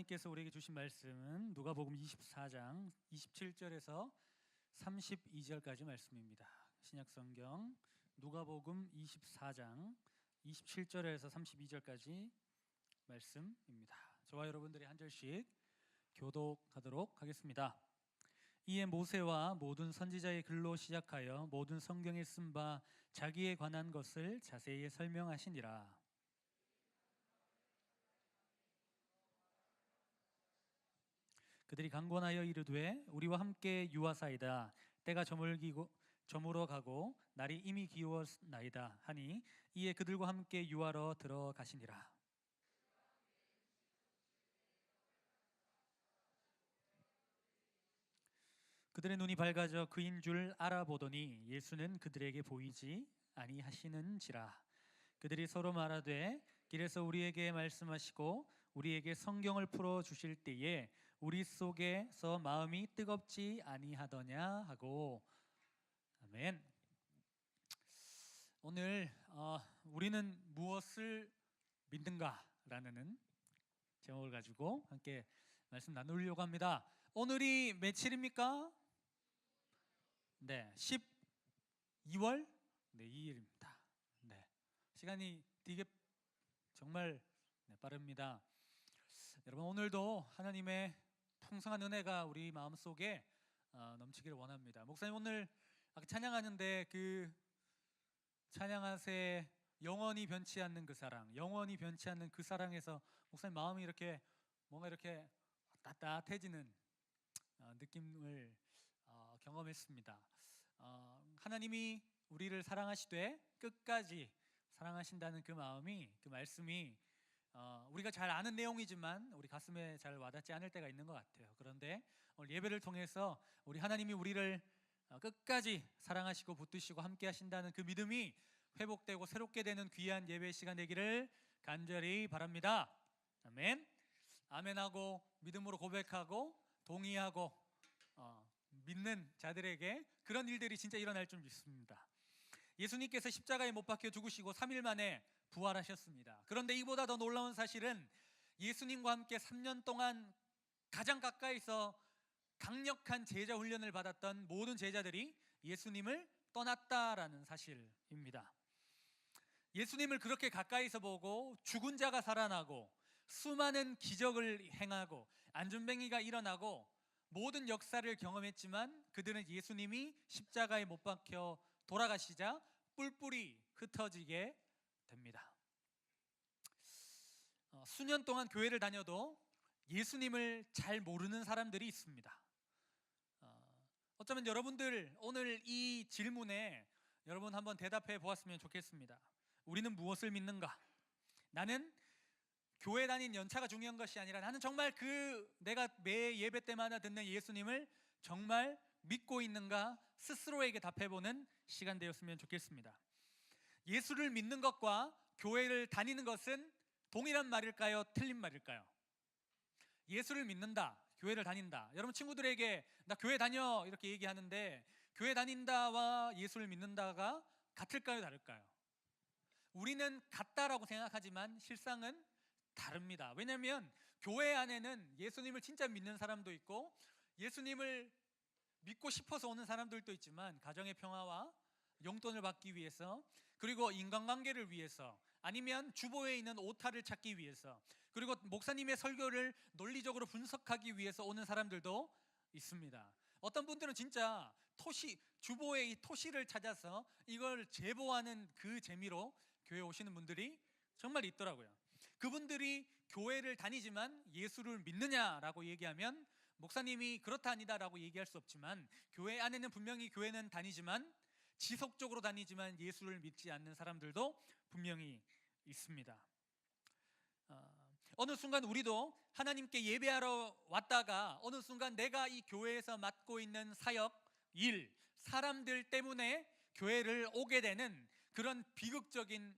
하나님께서 우리에게 주신 말씀은 누가복음 24장 27절에서 32절까지 말씀입니다. 신약성경 누가복음 24장 27절에서 32절까지 말씀입니다. 저와 여러분들이 한 절씩 교독하도록 하겠습니다. 이에 모세와 모든 선지자의 글로 시작하여 모든 성경에 쓴 바 자기에 관한 것을 자세히 설명하시니라. 그들이 강권하여 이르되 우리와 함께 유하사이다. 때가 저물어 가고 날이 이미 기울었나이다 하니 이에 그들과 함께 유하러 들어가시니라. 그들의 눈이 밝아져 그인 줄 알아보더니 예수는 그들에게 보이지 아니하시는지라. 그들이 서로 말하되 길에서 우리에게 말씀하시고 우리에게 성경을 풀어 주실 때에 우리 속에서 마음이 뜨겁지 아니하더냐 하고. 아멘. 오늘 우리는 무엇을 믿는가라는 제목을 가지고 함께 말씀 나누려고 합니다. 오늘이 며칠입니까? 네, 12월 2일입니다. 네, 시간이 되게 정말 빠릅니다. 여러분, 오늘도 하나님의 풍성한 은혜가 우리 마음속에 넘치기를 원합니다. 목사님, 오늘 찬양하는데 그 찬양하세 영원히 변치 않는 그 사랑, 영원히 변치 않는 그 사랑에서 목사님 마음이 이렇게 뭔가 이렇게 따뜻해지는 느낌을 경험했습니다. 하나님이 우리를 사랑하시되 끝까지 사랑하신다는 그 마음이, 그 말씀이 우리가 잘 아는 내용이지만 우리 가슴에 잘 와닿지 않을 때가 있는 것 같아요. 그런데 오늘 예배를 통해서 우리 하나님이 우리를 끝까지 사랑하시고 붙드시고 함께 하신다는 그 믿음이 회복되고 새롭게 되는 귀한 예배 시간 되기를 간절히 바랍니다. 아멘. 아멘하고 믿음으로 고백하고 동의하고 믿는 자들에게 그런 일들이 진짜 일어날 줄 믿습니다. 예수님께서 십자가에 못 박혀 죽으시고 3일 만에 부활하셨습니다. 그런데 이보다 더 놀라운 사실은 예수님과 함께 3년 동안 가장 가까이서 강력한 제자 훈련을 받았던 모든 제자들이 예수님을 떠났다라는 사실입니다. 예수님을 그렇게 가까이서 보고 죽은 자가 살아나고 수많은 기적을 행하고 안전뱅이가 일어나고 모든 역사를 경험했지만 그들은 예수님이 십자가에 못 박혀 돌아가시자 뿔뿔이 흩어지게 됩니다. 수년 동안 교회를 다녀도 예수님을 잘 모르는 사람들이 있습니다. 어쩌면 여러분들 오늘 이 질문에 여러분 한번 대답해 보았으면 좋겠습니다. 우리는 무엇을 믿는가? 나는 교회 다닌 연차가 중요한 것이 아니라 나는 정말 내가 매 예배 때마다 듣는 예수님을 정말 믿고 있는가 스스로에게 답해보는 시간 되었으면 좋겠습니다. 예수를 믿는 것과 교회를 다니는 것은 동일한 말일까요? 틀린 말일까요? 예수를 믿는다, 교회를 다닌다. 여러분 친구들에게 나 교회 다녀 이렇게 얘기하는데 교회 다닌다와 예수를 믿는다가 같을까요? 다를까요? 우리는 같다라고 생각하지만 실상은 다릅니다. 왜냐하면 교회 안에는 예수님을 진짜 믿는 사람도 있고 예수님을 믿고 싶어서 오는 사람들도 있지만 가정의 평화와 용돈을 받기 위해서, 그리고 인간관계를 위해서, 아니면 주보에 있는 오타를 찾기 위해서, 그리고 목사님의 설교를 논리적으로 분석하기 위해서 오는 사람들도 있습니다. 어떤 분들은 진짜 주보에 이 토시를 찾아서 이걸 제보하는 그 재미로 교회에 오시는 분들이 정말 있더라고요. 그분들이 교회를 다니지만 예수를 믿느냐라고 얘기하면 목사님이 그렇다 아니다라고 얘기할 수 없지만 교회 안에는 분명히 교회는 다니지만 지속적으로 다니지만 예수를 믿지 않는 사람들도 분명히 있습니다. 어느 순간 우리도 하나님께 예배하러 왔다가 어느 순간 내가 이 교회에서 맡고 있는 사역, 일, 사람들 때문에 교회를 오게 되는 그런 비극적인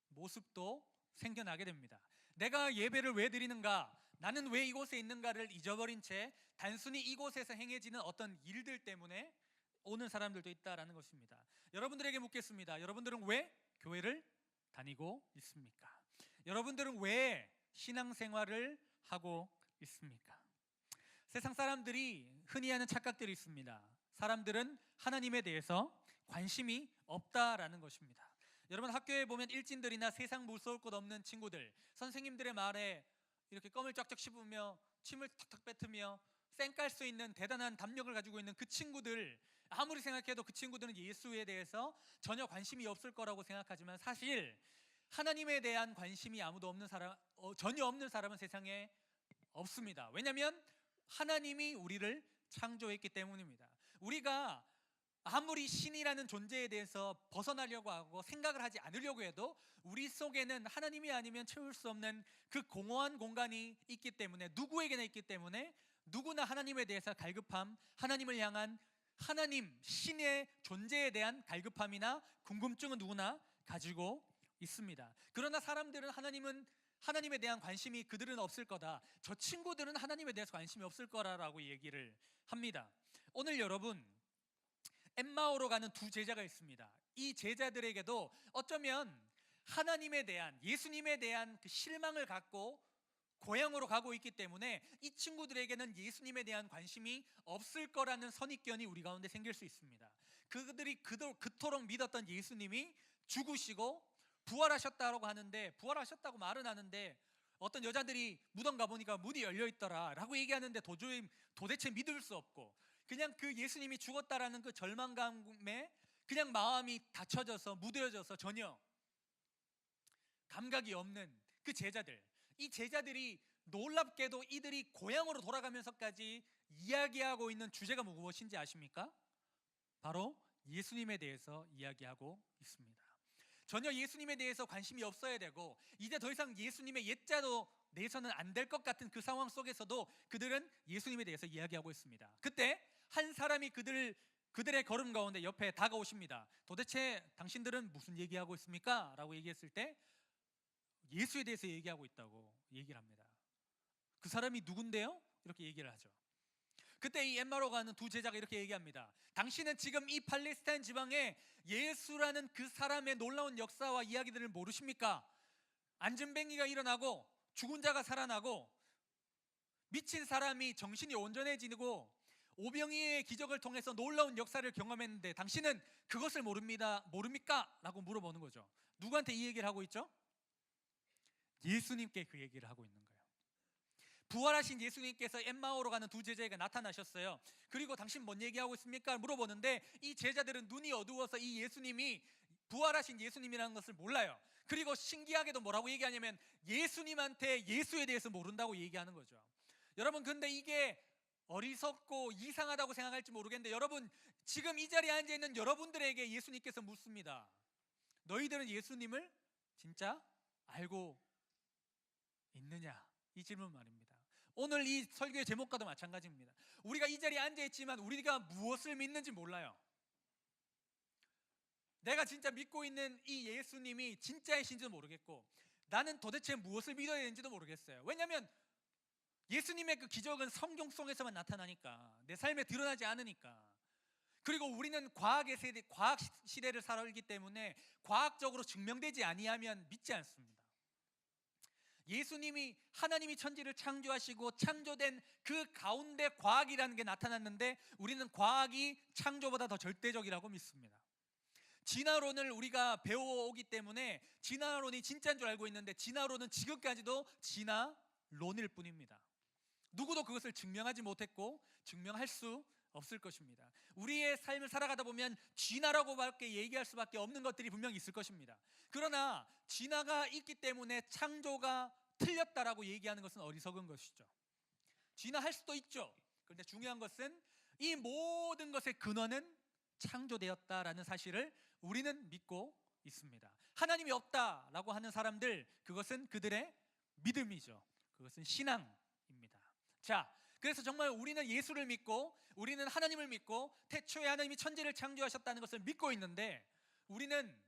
모습도 생겨나게 됩니다. 내가 예배를 왜 드리는가, 나는 왜 이곳에 있는가를 잊어버린 채 단순히 이곳에서 행해지는 어떤 일들 때문에 오는 사람들도 있다라는 것입니다. 여러분들에게 묻겠습니다. 여러분들은 왜 교회를 다니고 있습니까? 여러분들은 왜 신앙생활을 하고 있습니까? 세상 사람들이 흔히 하는 착각들이 있습니다. 사람들은 하나님에 대해서 관심이 없다라는 것입니다. 여러분, 학교에 보면 일진들이나 세상 무서울 것 없는 친구들, 선생님들의 말에 이렇게 껌을 쫙쫙 씹으며 침을 탁탁 뱉으며 쌩깔 수 있는 대단한 담력을 가지고 있는 그 친구들, 아무리 생각해도 그 친구들은 예수에 대해서 전혀 관심이 없을 거라고 생각하지만, 사실 하나님에 대한 관심이 아무도 없는 사람, 전혀 없는 사람은 세상에 없습니다. 왜냐하면 하나님이 우리를 창조했기 때문입니다. 우리가 아무리 신이라는 존재에 대해서 벗어나려고 하고 생각을 하지 않으려고 해도 우리 속에는 하나님이 아니면 채울 수 없는 그 공허한 공간이 있기 때문에, 누구에게나 있기 때문에 누구나 하나님에 대해서 갈급함, 하나님을 향한 하나님, 신의 존재에 대한 갈급함이나 궁금증은 누구나 가지고 있습니다. 그러나 사람들은 하나님에 대한 관심이 그들은 없을 거다, 저 친구들은 하나님에 대해서 관심이 없을 거라고 얘기를 합니다. 오늘 여러분, 엠마오로 가는 두 제자가 있습니다. 이 제자들에게도 어쩌면 하나님에 대한, 예수님에 대한 그 실망을 갖고 고향으로 가고 있기 때문에 이 친구들에게는 예수님에 대한 관심이 없을 거라는 선입견이 우리 가운데 생길 수 있습니다. 그들이 그토록 믿었던 예수님이 죽으시고 부활하셨다고 하는데, 부활하셨다고 말은 하는데 어떤 여자들이 무덤 가보니까 문이 열려 있더라 라고 얘기하는데 도대체 믿을 수 없고, 그냥 그 예수님이 죽었다라는 그 절망감에 그냥 마음이 닫혀져서 무뎌져서 전혀 감각이 없는 그 제자들, 이 제자들이 놀랍게도 이들이 고향으로 돌아가면서까지 이야기하고 있는 주제가 무엇인지 아십니까? 바로 예수님에 대해서 이야기하고 있습니다. 전혀 예수님에 대해서 관심이 없어야 되고, 이제 더 이상 예수님의 옛자도 내서는 안 될 것 같은 그 상황 속에서도 그들은 예수님에 대해서 이야기하고 있습니다. 그때 한 사람이 그들의 걸음 가운데 옆에 다가오십니다. 도대체 당신들은 무슨 얘기하고 있습니까? 라고 얘기했을 때 예수에 대해서 얘기하고 있다고 얘기를 합니다. 그 사람이 누군데요? 이렇게 얘기를 하죠. 그때 이 엠마로 가는 두 제자가 이렇게 얘기합니다. 당신은 지금 이 팔레스타인 지방에 예수라는 그 사람의 놀라운 역사와 이야기들을 모르십니까? 안진뱅이가 일어나고 죽은 자가 살아나고 미친 사람이 정신이 온전해지고 오병이의 기적을 통해서 놀라운 역사를 경험했는데 당신은 그것을 모릅니까? 라고 물어보는 거죠. 누구한테 이 얘기를 하고 있죠? 예수님께 그 얘기를 하고 있는 거예요. 부활하신 예수님께서 엠마오로 가는 두 제자에게 나타나셨어요. 그리고 당신 뭔 얘기하고 있습니까? 물어보는데 이 제자들은 눈이 어두워서 이 예수님이 부활하신 예수님이라는 것을 몰라요. 그리고 신기하게도 뭐라고 얘기하냐면 예수님한테 예수에 대해서 모른다고 얘기하는 거죠. 여러분, 근데 이게 어리석고 이상하다고 생각할지 모르겠는데, 여러분, 지금 이 자리에 앉아있는 여러분들에게 예수님께서 묻습니다. 너희들은 예수님을 진짜 알고 있느냐? 이 질문 말입니다. 오늘 이 설교의 제목과도 마찬가지입니다. 우리가 이 자리에 앉아있지만 우리가 무엇을 믿는지 몰라요. 내가 진짜 믿고 있는 이 예수님이 진짜이신지도 모르겠고, 나는 도대체 무엇을 믿어야 되는지도 모르겠어요. 왜냐하면 예수님의 그 기적은 성경 속에서만 나타나니까, 내 삶에 드러나지 않으니까. 그리고 우리는 과학 시대를 살아오기 때문에 과학적으로 증명되지 아니하면 믿지 않습니다. 예수님이 하나님이 천지를 창조하시고 창조된 그 가운데 과학이라는 게 나타났는데, 우리는 과학이 창조보다 더 절대적이라고 믿습니다. 진화론을 우리가 배워오기 때문에 진화론이 진짜인 줄 알고 있는데, 진화론은 지금까지도 진화론일 뿐입니다. 누구도 그것을 증명하지 못했고 증명할 수 없을 것입니다. 우리의 삶을 살아가다 보면 진화라고밖에 얘기할 수밖에 없는 것들이 분명히 있을 것입니다. 그러나 진화가 있기 때문에 창조가 틀렸다라고 얘기하는 것은 어리석은 것이죠. 진화할 수도 있죠. 그런데 중요한 것은 이 모든 것의 근원은 창조되었다라는 사실을 우리는 믿고 있습니다. 하나님이 없다라고 하는 사람들, 그것은 그들의 믿음이죠. 그것은 신앙입니다. 자, 그래서 정말 우리는 예수를 믿고 우리는 하나님을 믿고 태초에 하나님이 천지를 창조하셨다는 것을 믿고 있는데, 우리는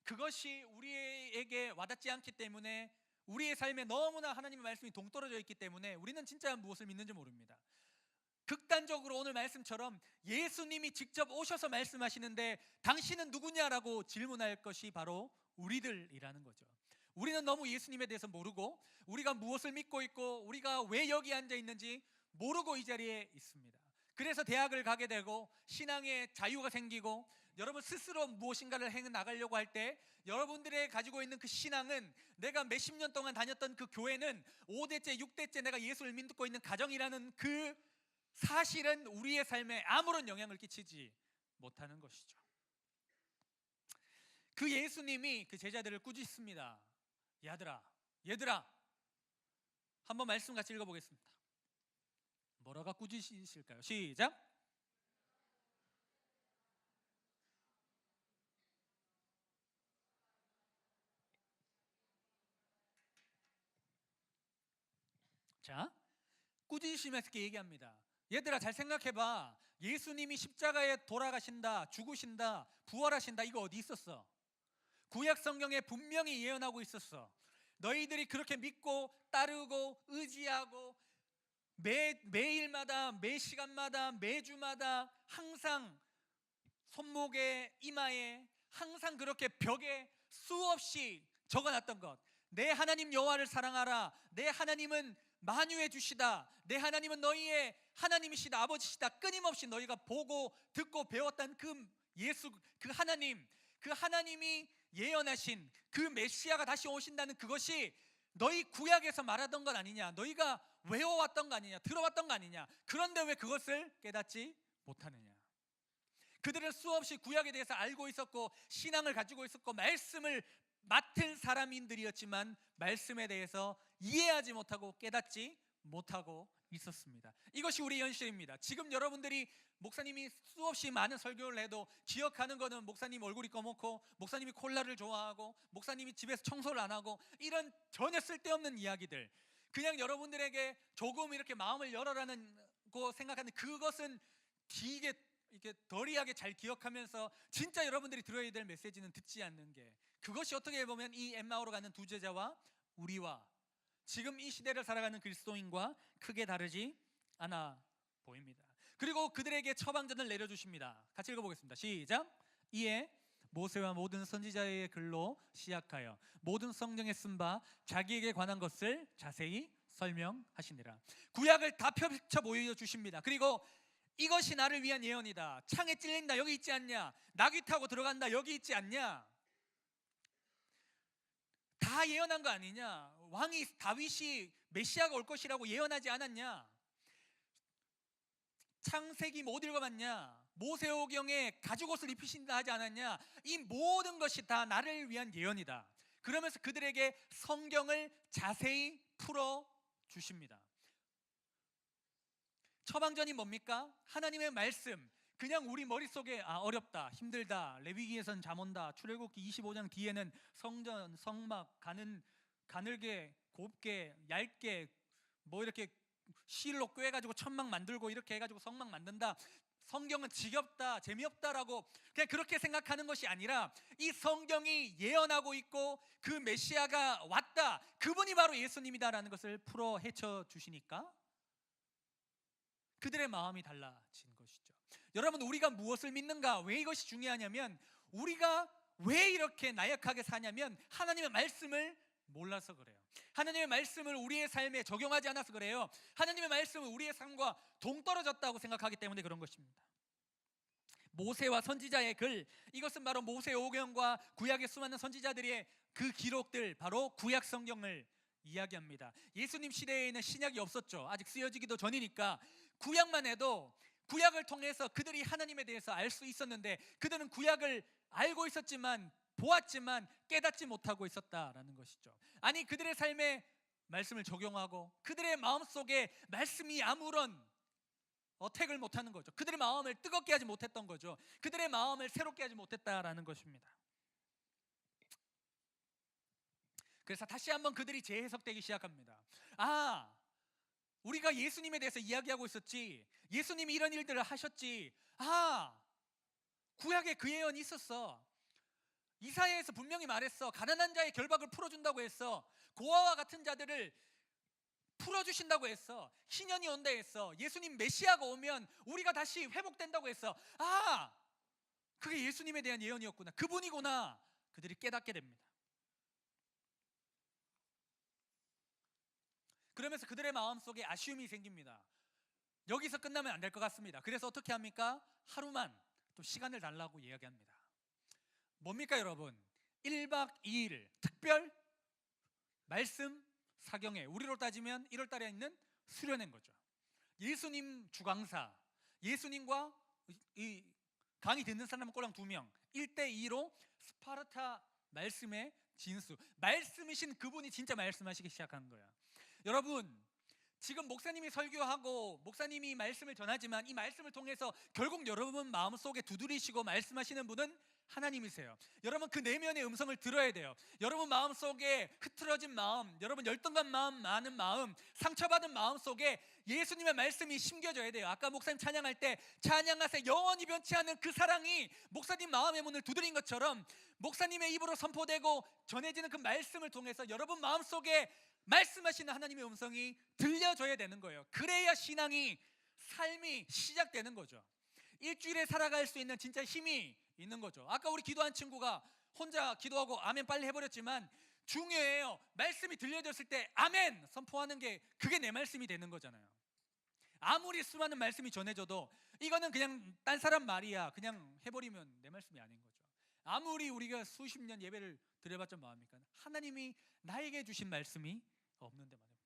그것이 우리에게 와닿지 않기 때문에, 우리의 삶에 너무나 하나님의 말씀이 동떨어져 있기 때문에 우리는 진짜 무엇을 믿는지 모릅니다. 극단적으로 오늘 말씀처럼 예수님이 직접 오셔서 말씀하시는데 당신은 누구냐라고 질문할 것이 바로 우리들이라는 거죠. 우리는 너무 예수님에 대해서 모르고 우리가 무엇을 믿고 있고 우리가 왜 여기 앉아 있는지 모르고 이 자리에 있습니다. 그래서 대학을 가게 되고 신앙의 자유가 생기고 여러분 스스로 무엇인가를 해 나가려고 할 때 여러분들의 가지고 있는 그 신앙은 내가 몇십 년 동안 다녔던 그 교회는 5대째 6대째 내가 예수를 믿고 있는 가정이라는 그 사실은 우리의 삶에 아무런 영향을 끼치지 못하는 것이죠. 그 예수님이 그 제자들을 꾸짖습니다. 얘들아 한번 말씀 같이 읽어보겠습니다. 뭐라가 꾸짖으실까요? 시작. 자, 꾸짖으시면서 이렇게 얘기합니다. 얘들아 잘 생각해봐. 예수님이 십자가에 돌아가신다, 죽으신다, 부활하신다, 이거 어디 있었어? 구약 성경에 분명히 예언하고 있었어. 너희들이 그렇게 믿고 따르고 의지하고 매일마다 매 시간마다 매주마다 항상 손목에 이마에 항상 그렇게 벽에 수없이 적어놨던 것, 내 하나님 여호와를 사랑하라, 내 하나님은 만유해 주시다, 내 하나님은 너희의 하나님이시다, 아버지시다, 끊임없이 너희가 보고 듣고 배웠던 그 예수, 그 하나님이 예언하신 그 메시아가 다시 오신다는 그것이 너희 구약에서 말하던 것 아니냐, 너희가 외워왔던 거 아니냐, 들어왔던 거 아니냐. 그런데 왜 그것을 깨닫지 못하느냐. 그들은 수없이 구약에 대해서 알고 있었고 신앙을 가지고 있었고 말씀을 맡은 사람인들이었지만 말씀에 대해서 이해하지 못하고 깨닫지 못하고 있었습니다. 이것이 우리 현실입니다. 지금 여러분들이 목사님이 수없이 많은 설교를 해도 기억하는 거는 목사님 얼굴이 꺼먹고 목사님이 콜라를 좋아하고 목사님이 집에서 청소를 안 하고 이런 전혀 쓸데없는 이야기들, 그냥 여러분들에게 조금 이렇게 마음을 열어라는 거 생각하는 그것은 되게 이렇게 덜이하게 잘 기억하면서 진짜 여러분들이 들어야 될 메시지는 듣지 않는 게, 그것이 어떻게 보면 이 엠마오로 가는 두 제자와 우리와 지금 이 시대를 살아가는 그리스도인과 크게 다르지 않아 보입니다. 그리고 그들에게 처방전을 내려주십니다. 같이 읽어보겠습니다. 시작. 이에 모세와 모든 선지자의 글로 시작하여 모든 성경에 쓴 바 자기에게 관한 것을 자세히 설명하시니라. 구약을 다 펼쳐 보여주십니다. 그리고 이것이 나를 위한 예언이다, 창에 찔린다 여기 있지 않냐, 나귀 타고 들어간다 여기 있지 않냐, 다 예언한 거 아니냐, 왕이 다윗이 메시아가 올 것이라고 예언하지 않았냐, 창세기 못 읽어봤냐, 모세오경에 가죽옷을 입히신다 하지 않았냐, 이 모든 것이 다 나를 위한 예언이다. 그러면서 그들에게 성경을 자세히 풀어 주십니다. 처방전이 뭡니까? 하나님의 말씀. 그냥 우리 머릿속에 어렵다, 힘들다, 레위기에선 잠 온다, 출애굽기 25장 뒤에는 성전, 성막, 가늘게, 곱게, 얇게 뭐 이렇게 실로 꿰가지고 천막 만들고 이렇게 해가지고 성막 만든다, 성경은 지겹다, 재미없다라고 그냥 그렇게 생각하는 것이 아니라 이 성경이 예언하고 있고 그 메시아가 왔다, 그분이 바로 예수님이다라는 것을 풀어 헤쳐 주시니까 그들의 마음이 달라진 것이죠. 여러분, 우리가 무엇을 믿는가, 왜 이것이 중요하냐면 우리가 왜 이렇게 나약하게 사냐면 하나님의 말씀을 몰라서 그래요. 하나님의 말씀을 우리의 삶에 적용하지 않아서 그래요. 하나님의 말씀은 우리의 삶과 동떨어졌다고 생각하기 때문에 그런 것입니다. 모세와 선지자의 글, 이것은 바로 모세오경과 구약의 수많은 선지자들의 그 기록들, 바로 구약 성경을 이야기합니다. 예수님 시대에는 신약이 없었죠. 아직 쓰여지기도 전이니까 구약만 해도 구약을 통해서 그들이 하나님에 대해서 알 수 있었는데 그들은 구약을 알고 있었지만 보았지만 깨닫지 못하고 있었다라는 것이죠. 아니, 그들의 삶에 말씀을 적용하고 그들의 마음속에 말씀이 아무런 어택을 못하는 거죠. 그들의 마음을 뜨겁게 하지 못했던 거죠. 그들의 마음을 새롭게 하지 못했다라는 것입니다. 그래서 다시 한번 그들이 재해석되기 시작합니다. 우리가 예수님에 대해서 이야기하고 있었지, 예수님이 이런 일들을 하셨지, 구약에 그 예언이 있었어, 이사야에서 분명히 말했어, 가난한 자의 결박을 풀어준다고 했어, 고아와 같은 자들을 풀어주신다고 했어, 희년이 온다 했어, 예수님 메시아가 오면 우리가 다시 회복된다고 했어. 그게 예수님에 대한 예언이었구나, 그분이구나, 그들이 깨닫게 됩니다. 그러면서 그들의 마음속에 아쉬움이 생깁니다. 여기서 끝나면 안 될 것 같습니다. 그래서 어떻게 합니까? 하루만 좀 시간을 달라고 이야기합니다. 뭡니까 여러분? 1박 2일 특별 말씀 사경회, 우리로 따지면 1월 달에 있는 수련회인 거죠. 예수님 주강사, 예수님과 이 강의 듣는 사람은 꼴랑 2명, 1대2로 스파르타 말씀의 진수, 말씀이신 그분이 진짜 말씀하시기 시작한 거야. 여러분, 지금 목사님이 설교하고 목사님이 말씀을 전하지만 이 말씀을 통해서 결국 여러분 마음속에 두드리시고 말씀하시는 분은 하나님이세요. 여러분 그 내면의 음성을 들어야 돼요. 여러분 마음속에 흐트러진 마음, 여러분 열등감 마음, 많은 마음, 상처받은 마음 속에 예수님의 말씀이 심겨져야 돼요. 아까 목사님 찬양할 때 찬양하세 영원히 변치 않는 그 사랑이 목사님 마음의 문을 두드린 것처럼 목사님의 입으로 선포되고 전해지는 그 말씀을 통해서 여러분 마음속에 말씀하시는 하나님의 음성이 들려줘야 되는 거예요. 그래야 신앙이, 삶이 시작되는 거죠. 일주일에 살아갈 수 있는 진짜 힘이 있는 거죠. 아까 우리 기도한 친구가 혼자 기도하고 아멘 빨리 해버렸지만 중요해요. 말씀이 들려졌을 때 아멘 선포하는 게 그게 내 말씀이 되는 거잖아요. 아무리 수많은 말씀이 전해져도 이거는 그냥 딴 사람 말이야 그냥 해버리면 내 말씀이 아닌 거죠. 아무리 우리가 수십 년 예배를 드려봤자 뭐합니까? 하나님이 나에게 주신 말씀이 없는데 말입니다.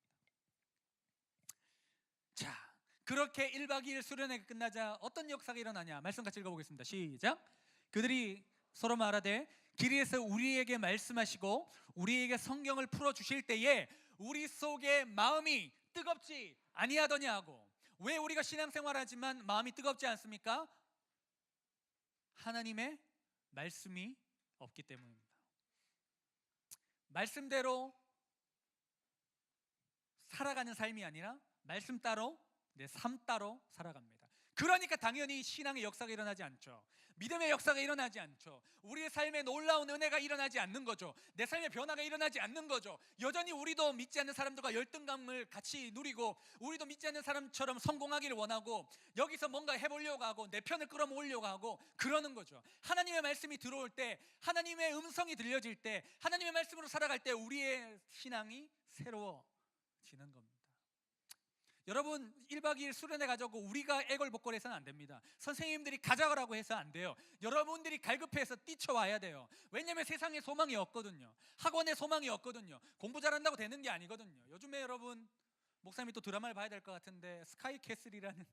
자, 그렇게 1박 2일 수련회가 끝나자 어떤 역사가 일어나냐? 말씀 같이 읽어보겠습니다. 시작. 그들이 서로 말하되 길에서 우리에게 말씀하시고 우리에게 성경을 풀어주실 때에 우리 속에 마음이 뜨겁지 아니하더냐 하고. 왜 우리가 신앙생활하지만 마음이 뜨겁지 않습니까? 하나님의 말씀이 없기 때문입니다. 말씀대로 살아가는 삶이 아니라 말씀 따로 내 삶 따로 살아갑니다. 그러니까 당연히 신앙의 역사가 일어나지 않죠. 믿음의 역사가 일어나지 않죠. 우리의 삶에 놀라운 은혜가 일어나지 않는 거죠. 내 삶의 변화가 일어나지 않는 거죠. 여전히 우리도 믿지 않는 사람들과 열등감을 같이 누리고 우리도 믿지 않는 사람처럼 성공하기를 원하고 여기서 뭔가 해보려고 하고 내 편을 끌어모으려고 하고 그러는 거죠. 하나님의 말씀이 들어올 때, 하나님의 음성이 들려질 때, 하나님의 말씀으로 살아갈 때 우리의 신앙이 새로워지는 겁니다. 여러분 1박 2일 수련회 가자고 우리가 애걸복걸해서는 안 됩니다. 선생님들이 가자고 해서 안 돼요. 여러분들이 갈급해서 뛰쳐와야 돼요. 왜냐하면 세상에 소망이 없거든요. 학원에 소망이 없거든요. 공부 잘한다고 되는 게 아니거든요. 요즘에 여러분 목사님이 또 드라마를 봐야 될 것 같은데 스카이 캐슬이라는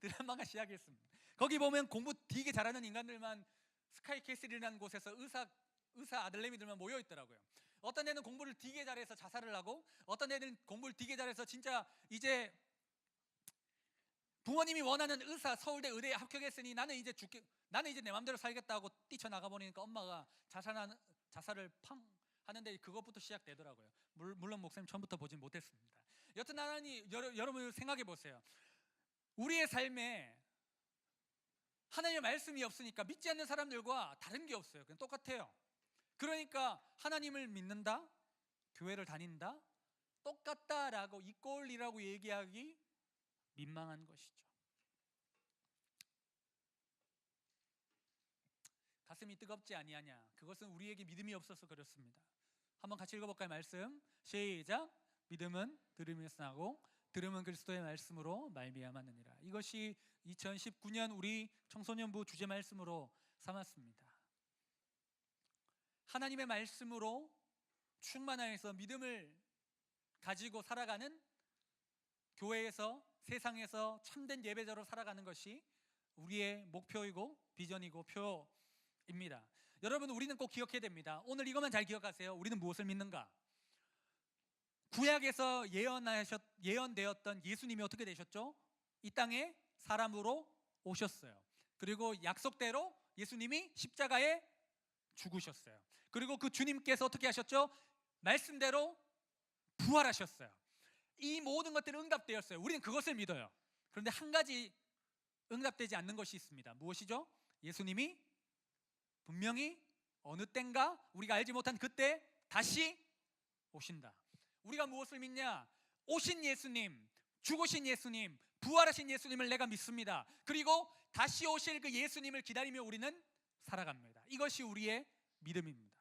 드라마가 시작했습니다. 거기 보면 공부 되게 잘하는 인간들만 스카이 캐슬이라는 곳에서 의사 아들내미들만 모여 있더라고요. 어떤 애는 공부를 되게 잘해서 자살을 하고 어떤 애는 공부를 되게 잘해서 진짜 이제 부모님이 원하는 의사 서울대 의대에 합격했으니 나는 이제 내 마음대로 살겠다고 뛰쳐나가 버리니까 엄마가 자살을 팡 하는데 그것부터 시작되더라고요. 물론 목사님 처음부터 보진 못했습니다. 여튼 하나님 여러분 생각해 보세요. 우리의 삶에 하나님의 말씀이 없으니까 믿지 않는 사람들과 다른 게 없어요. 그냥 똑같아요. 그러니까 하나님을 믿는다, 교회를 다닌다, 똑같다라고 이꼴이라고 얘기하기 민망한 것이죠. 가슴이 뜨겁지 아니하냐? 그것은 우리에게 믿음이 없어서 그렇습니다. 한번 같이 읽어볼까요? 말씀 시작. 믿음은 들음에서 나고 들음은 그리스도의 말씀으로 말미암았느니라. 이것이 2019년 우리 청소년부 주제 말씀으로 삼았습니다. 하나님의 말씀으로 충만하여서 믿음을 가지고 살아가는 교회에서 세상에서 참된 예배자로 살아가는 것이 우리의 목표이고 비전이고 표입니다. 여러분 우리는 꼭 기억해야 됩니다. 오늘 이것만 잘 기억하세요. 우리는 무엇을 믿는가? 구약에서 예언되었던 예수님이 어떻게 되셨죠? 이 땅에 사람으로 오셨어요. 그리고 약속대로 예수님이 십자가에 죽으셨어요. 그리고 그 주님께서 어떻게 하셨죠? 말씀대로 부활하셨어요. 이 모든 것들은 응답되었어요. 우리는 그것을 믿어요. 그런데 한 가지 응답되지 않는 것이 있습니다. 무엇이죠? 예수님이 분명히 어느 땐가 우리가 알지 못한 그때 다시 오신다. 우리가 무엇을 믿냐? 오신 예수님, 죽으신 예수님, 부활하신 예수님을 내가 믿습니다. 그리고 다시 오실 그 예수님을 기다리며 우리는 살아갑니다. 이것이 우리의 믿음입니다.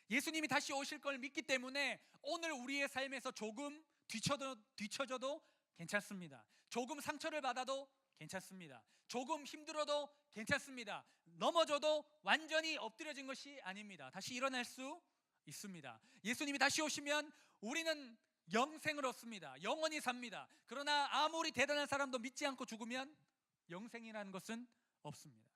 예수님이 다시 오실 걸 믿기 때문에 오늘 우리의 삶에서 조금 뒤처져도 괜찮습니다. 조금 상처를 받아도 괜찮습니다. 조금 힘들어도 괜찮습니다. 넘어져도 완전히 엎드려진 것이 아닙니다. 다시 일어날 수 있습니다. 예수님이 다시 오시면 우리는 영생을 얻습니다. 영원히 삽니다. 그러나 아무리 대단한 사람도 믿지 않고 죽으면 영생이라는 것은 없습니다.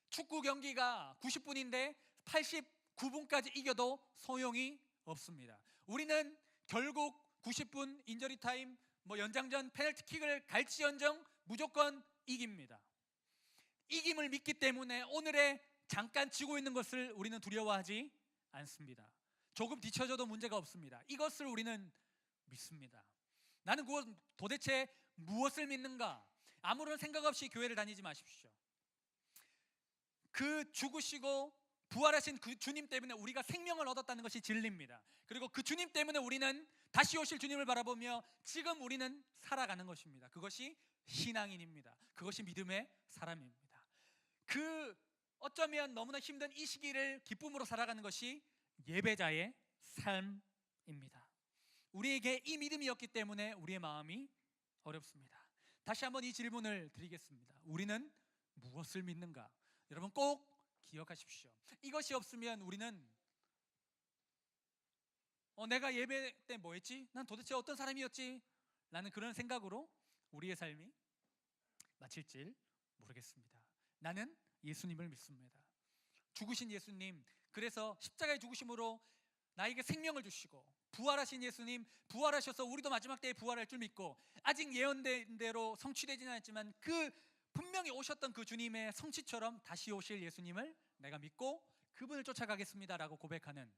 축구 경기가 90분인데 89분까지 이겨도 소용이 없습니다. 우리는 결국 90분 인저리 타임, 연장전 페널티킥을 갈지언정 무조건 이깁니다. 이김을 믿기 때문에 오늘의 잠깐 지고 있는 것을 우리는 두려워하지 않습니다. 조금 뒤처져도 문제가 없습니다. 이것을 우리는 믿습니다. 나는 그것 도대체 무엇을 믿는가? 아무런 생각 없이 교회를 다니지 마십시오. 그 죽으시고 부활하신 그 주님 때문에 우리가 생명을 얻었다는 것이 진리입니다. 그리고 그 주님 때문에 우리는 다시 오실 주님을 바라보며 지금 우리는 살아가는 것입니다. 그것이 신앙인입니다. 그것이 믿음의 사람입니다. 그 어쩌면 너무나 힘든 이 시기를 기쁨으로 살아가는 것이 예배자의 삶입니다. 우리에게 이 믿음이었기 때문에 우리의 마음이 어렵습니다. 다시 한번 이 질문을 드리겠습니다. 우리는 무엇을 믿는가? 여러분 꼭 기억하십시오. 이것이 없으면 우리는 내가 예배 때 뭐 했지? 난 도대체 어떤 사람이었지? 라는 그런 생각으로 우리의 삶이 마칠 줄 모르겠습니다. 나는 예수님을 믿습니다. 죽으신 예수님, 그래서 십자가의 죽으심으로 나에게 생명을 주시고 부활하신 예수님, 부활하셔서 우리도 마지막 때에 부활할 줄 믿고 아직 예언된 대로 성취되지는 않았지만 그 분명히 오셨던 그 주님의 성취처럼 다시 오실 예수님을 내가 믿고 그분을 쫓아가겠습니다라고 고백하는,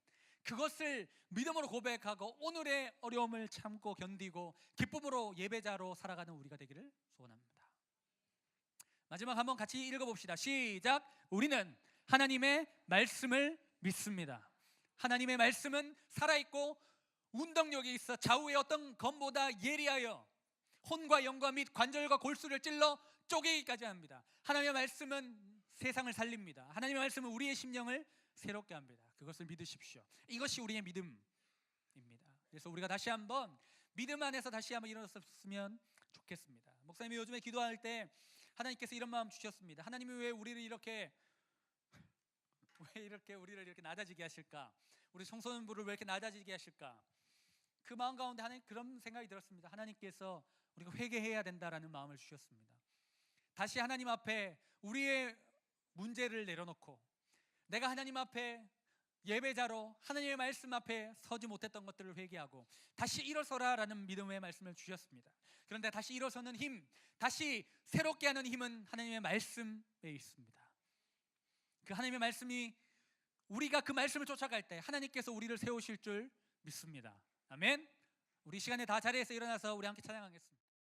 그것을 믿음으로 고백하고 오늘의 어려움을 참고 견디고 기쁨으로 예배자로 살아가는 우리가 되기를 소원합니다. 마지막 한번 같이 읽어봅시다. 시작. 우리는 하나님의 말씀을 믿습니다. 하나님의 말씀은 살아있고 운동력이 있어 좌우의 어떤 검보다 예리하여 혼과 영과 및 관절과 골수를 찔러 쪼개기까지 합니다. 하나님의 말씀은 세상을 살립니다. 하나님의 말씀은 우리의 심령을 새롭게 합니다. 그것을 믿으십시오. 이것이 우리의 믿음입니다. 그래서 우리가 다시 한번 믿음 안에서 다시 한번 일어났으면 좋겠습니다. 목사님이 요즘에 기도할 때 하나님께서 이런 마음 주셨습니다. 하나님이 왜 우리를 이렇게 우리를 이렇게 낮아지게 하실까? 우리 청소년부를 왜 이렇게 낮아지게 하실까? 그 마음 가운데 하나님 그런 생각이 들었습니다. 하나님께서 우리가 회개해야 된다라는 마음을 주셨습니다. 다시 하나님 앞에 우리의 문제를 내려놓고 내가 하나님 앞에 예배자로 하나님의 말씀 앞에 서지 못했던 것들을 회개하고 다시 일어서라라는 믿음의 말씀을 주셨습니다. 그런데 다시 일어서는 힘, 다시 새롭게 하는 힘은 하나님의 말씀에 있습니다. 그 하나님의 말씀이 우리가 그 말씀을 쫓아갈 때 하나님께서 우리를 세우실 줄 믿습니다. 아멘. 우리 시간에 다 자리에서 일어나서 우리 함께 찬양하겠습니다.